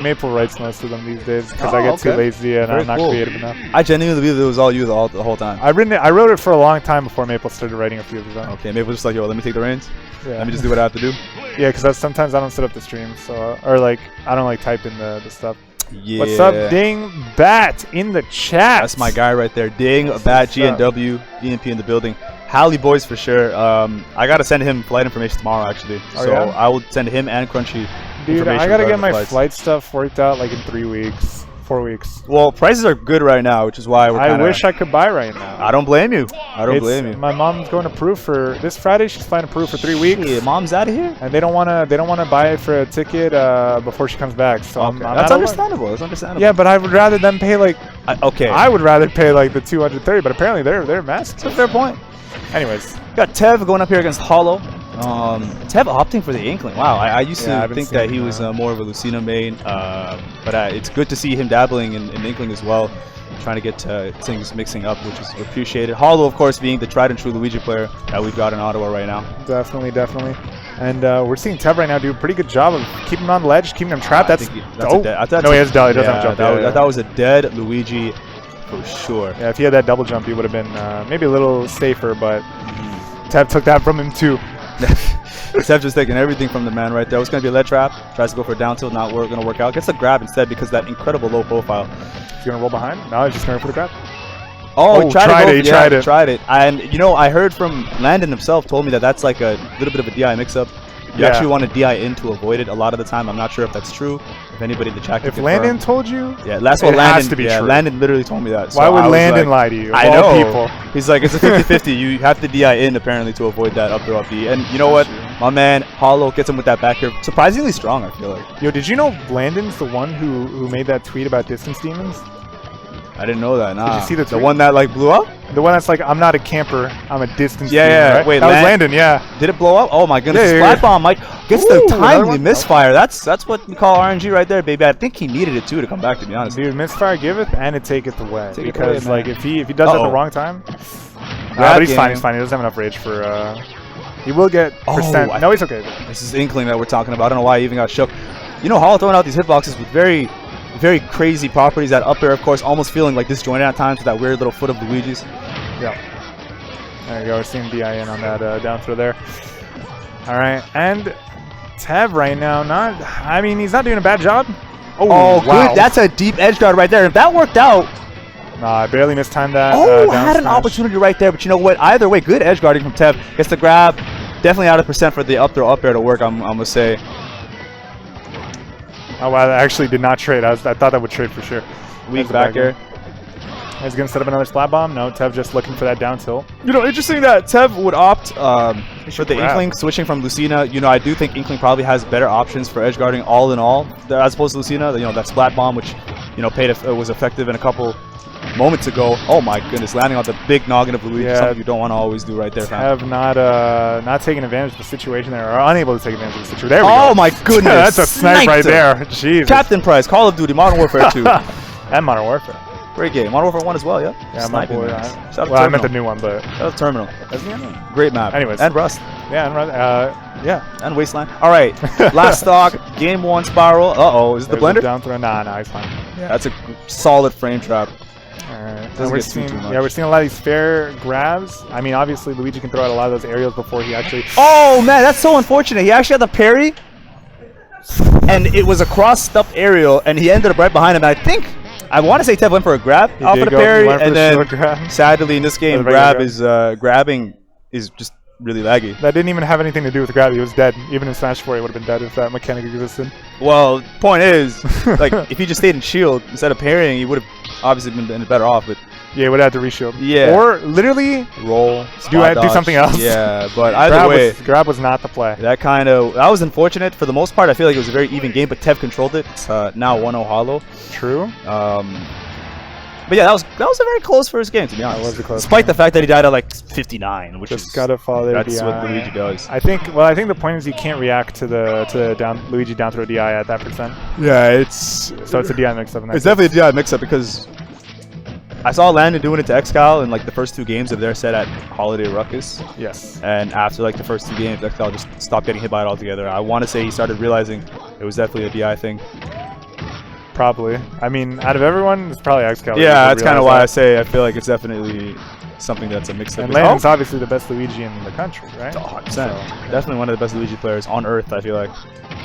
Maple writes most of them these days because I get too lazy and I'm not creative enough. I genuinely believe it was all you the whole time. I wrote it for a long time before Maple started writing a few of them. Okay, Maple just like, yo, let me take the reins. Yeah. Let me just do what I have to do. Yeah, because sometimes I don't set up the stream, so or like I don't like type in the stuff. Yeah. What's up, Ding Bat in the chat? That's my guy right there. Ding Bat, GNW, EMP in the building. Howley boys for sure. I gotta send him flight information tomorrow actually. So I will send him and Crunchy. Dude, I gotta get my flight stuff worked out like in 3 weeks, 4 weeks. Well, prices are good right now, which is why we're I wish I could buy right now. I don't blame you. I don't blame you. My mom's going to Peru for this Friday. She's flying to Peru for 3 weeks. Yeah, mom's out of here, and they don't wanna buy it for a ticket before she comes back. So I'm that's understandable. That's understandable. Yeah, but I would rather them pay like. I would rather pay like the 230, but apparently they're massive. That's a fair point. Anyways, got Tev going up here against Hollow. Tev opting for the Inkling. Wow, I used to think that he was more of a Lucina main, but it's good to see him dabbling in Inkling as well, trying to get things mixing up, which is appreciated. Hollow, of course, being the tried and true Luigi player that we've got in Ottawa right now. Definitely. And we're seeing Tev right now do a pretty good job of keeping him on the ledge, keeping him trapped. That's he has double. He doesn't have jump. I thought it was a dead Luigi for sure. Yeah, if he had that double jump, he would have been maybe a little safer, but Tev took that from him too. Tev just taking everything from the man right there. It's going to be a lead trap. Tries to go for a down tilt, not going to work out. Gets the grab instead because that incredible low profile. He's going to roll behind. No, he's just going for the grab. Oh, he tried it. And, you know, I heard from Landon himself, told me that that's like a little bit of a DI mix-up. You actually want to DI in to avoid it a lot of the time. I'm not sure if that's true. If anybody in the chat can confirm. Landon told you? Yeah, that's what Landon. Has to be true. Landon literally told me that. So why would Landon lie to you? I know. People. He's like, it's a 50-50. You have to DI in apparently to avoid that up throw up B. And you know what? My man Hollow gets him with that back here. Surprisingly strong, I feel like. Yo, did you know Landon's the one who made that tweet about distance demons? I didn't know that. Nah. Did you see the tweet? one that like blew up? The one that's like, I'm not a camper, I'm a distance demon, yeah. right? Wait, that was Landon, yeah. Did it blow up? Oh my goodness. Splat bomb, Mike. Gets the timely misfire. That's what we call RNG right there, baby. I think he needed it too to come back, to be honest. Dude, misfire giveth and it taketh away. Because like if he does it at the wrong time, but he's fine. He doesn't have enough rage for. He will get percent. No, he's okay. This is Inkling that we're talking about. I don't know why he even got shook. You know, Hollow throwing out these hitboxes with very crazy properties. That up air, of course, almost feeling like disjointed at times with that weird little foot of Luigi's. Yeah. There you go. We're seeing DI in on that down throw there. All right, and Tev right now, he's not doing a bad job. Oh, wow. Good. That's a deep edge guard right there. If that worked out. Nah, I barely mistimed that. Had an opportunity right there, but you know what? Either way, good edge guarding from Tev. Gets the grab. Definitely out of percent for the up air to work, I'm going to say. Oh, wow, that actually did not trade. I thought that would trade for sure. Weak back air. He's going to set up another splat bomb. No, Tev just looking for that down tilt. You know, interesting that Tev would opt for the Inkling, switching from Lucina. You know, I do think Inkling probably has better options for edge guarding all in all, as opposed to Lucina. You know, that splat bomb, which, you know, was effective in a couple moments ago. Oh my goodness, landing on the big noggin of Luigi, something you don't want to always do right there. Tev not taking advantage of the situation there, or unable to take advantage of the situation. There we go. Oh my goodness. That's a snipe right there. Jesus. Captain Price, Call of Duty, Modern Warfare 2. And Modern Warfare. Great game. Modern Warfare 1 as well, yeah? Yeah, my boy. Well, I meant the new one, but... Shout out to Terminal. Great map. Anyways. And Rust. Yeah, and Rust. Yeah. And Wasteland. All right. Last stock. Game 1 Spiral. Uh-oh. Is it the blender? Down throw. Nah, he's fine. Yeah. That's a solid frame trap. Alright. We're seeing a lot of these fair grabs. I mean, obviously, Luigi can throw out a lot of those aerials before he actually... Oh, man. That's so unfortunate. He actually had the parry. And it was a cross-stuffed aerial, and he ended up right behind him. And I want to say Tev went for a grab off of the parry, and then sadly in this game, grabbing is just really laggy. That didn't even have anything to do with the grab. He was dead. Even in Smash 4, he would have been dead if that mechanic existed. Well, point is, like, if he just stayed in shield instead of parrying, he would have obviously been better off. But yeah, he would have to reshield. Yeah. Or literally roll, do something else. Yeah, but either way, grab was not the play. That was unfortunate. For the most part, I feel like it was a very even game, but Tev controlled it. It's now 1-0 Hollow. True. But yeah, that was a very close first game, to be honest. That was a close Despite the fact that he died at like 59, which just gotta fall there. That's what Luigi does. I think the point is you can't react to the Luigi down throw DI at that percent. Yeah, so it's a DI mix-up. It's definitely a DI mix-up because I saw Landon doing it to Excal in like the first 2 games of their set at Holiday Ruckus. Yes. And after like the first 2 games, Excal just stopped getting hit by it altogether. I want to say he started realizing it was definitely a DI thing. Probably. I mean, out of everyone, it's probably Excalibur. Yeah, that's kind of why I say I feel like it's definitely something that's a mix-up. And Landon's obviously the best Luigi in the country, right? 100%. So, definitely one of the best Luigi players on Earth, I feel like.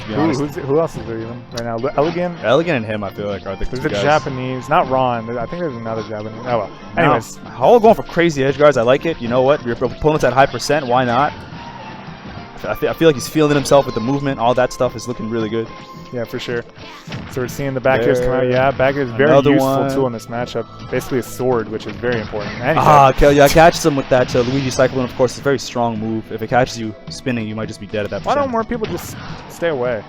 Who else is there even right now? Elegant? Elegant and him, I feel like, are the There's two a guys. Japanese, not Ron. I think there's another Japanese. Oh well. Anyways, Holo going for crazy edge guards. I like it. You know what? Your opponent's at high percent. Why not? I feel like he's feeling himself with the movement. All that stuff is looking really good. Yeah, for sure. So we're seeing the back airs come out. Yeah, back air is very useful tool in this matchup. Basically a sword, which is very important. Yeah, catches him with that Luigi cycle, and of course, it's a very strong move. If it catches you spinning, you might just be dead at that point. Why don't more people just stay away?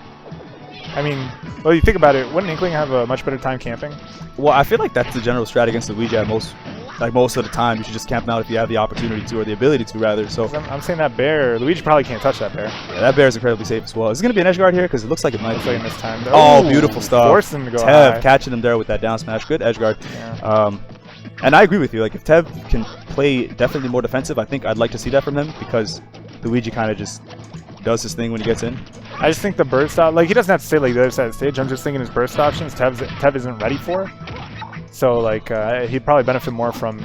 I mean, well, you think about it, wouldn't Inkling have a much better time camping? Well, I feel like that's the general strat against Luigi at most of the time. You should just camp out if you have the opportunity to, or the ability to, rather. So I'm saying that bear, Luigi probably can't touch that bear. Yeah, that bear is incredibly safe as well. Is it going to be an edge guard here? Because it looks like it might be. Like this time. Oh, beautiful stuff. Force him to go Tev high. catching him there with that down smash. Good edge guard. Yeah. And I agree with you. Like, if Tev can play definitely more defensive, I think I'd like to see that from him, because Luigi kind of just does his thing when he gets in. I just think the burst out, like, he doesn't have to stay like the other side of the stage. I'm just thinking his burst options Tev isn't ready for. So, like, he'd probably benefit more from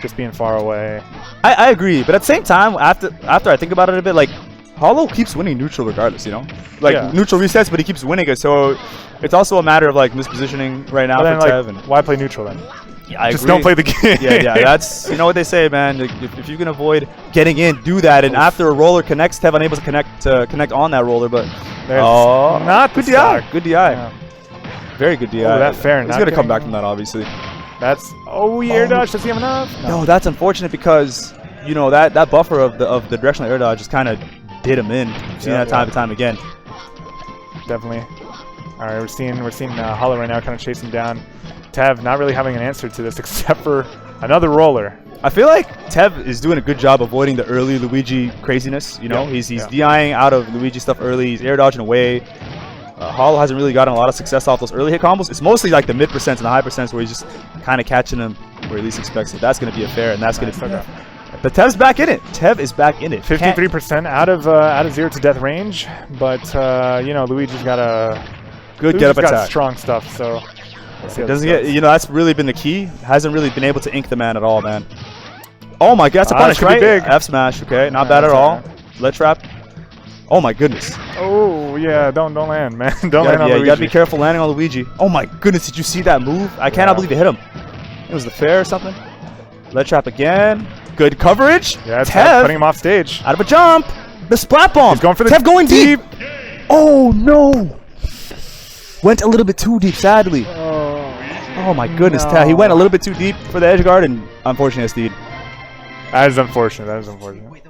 just being far away. I agree, but at the same time, after I think about it a bit, like, Holo keeps winning neutral regardless, you know? Like, neutral resets, but he keeps winning it, so it's also a matter of, like, mispositioning right now for Tev. And why play neutral then? Yeah, I just agree. don't play the game. Yeah, that's, you know what they say, man. If you can avoid getting in, do that. And after a roller connects, Tev unable to connect on that roller, but not good DI. Good DI. Yeah. Very good DI. Oh, that fair. He's gonna come back from that, obviously. That's air dodge. Does he have enough? No, that's unfortunate, because you know that buffer of the directional air dodge just kind of did him in. We've seen that time and time again. Definitely. All right, we're seeing Holo right now kind of chasing down Tev, not really having an answer to this except for another roller. I feel like Tev is doing a good job avoiding the early Luigi craziness. You know, he's DIing out of Luigi stuff early. He's air dodging away. Holo hasn't really gotten a lot of success off those early hit combos. It's mostly like the mid percents and the high percents where he's just kind of catching them where he least expects it. That's going to be a fair, and that's going to be. But Tev's back in it. Tev is back in it. 53% out of 0 to death range, but you know, Luigi's got a good get up attack. Strong stuff, so. It doesn't get, you know, that's really been the key. Hasn't really been able to ink the man at all, man. Oh my god, that's a punish, right? Big. F smash, okay, not bad at all. Let trap. Oh my goodness. Oh yeah, don't land, man. Don't land on Luigi. You gotta be careful landing on Luigi. Oh my goodness, did you see that move? I cannot believe it hit him. It was the fair or something. Let trap again. Good coverage. Yeah, Tev putting him off stage. Out of a jump. The splat bomb. He's going for the Tev going deep. Oh no. Went a little bit too deep, sadly. Oh my goodness, Tev. He went a little bit too deep for the edge guard, and unfortunately, SD. That is unfortunate. That is unfortunate.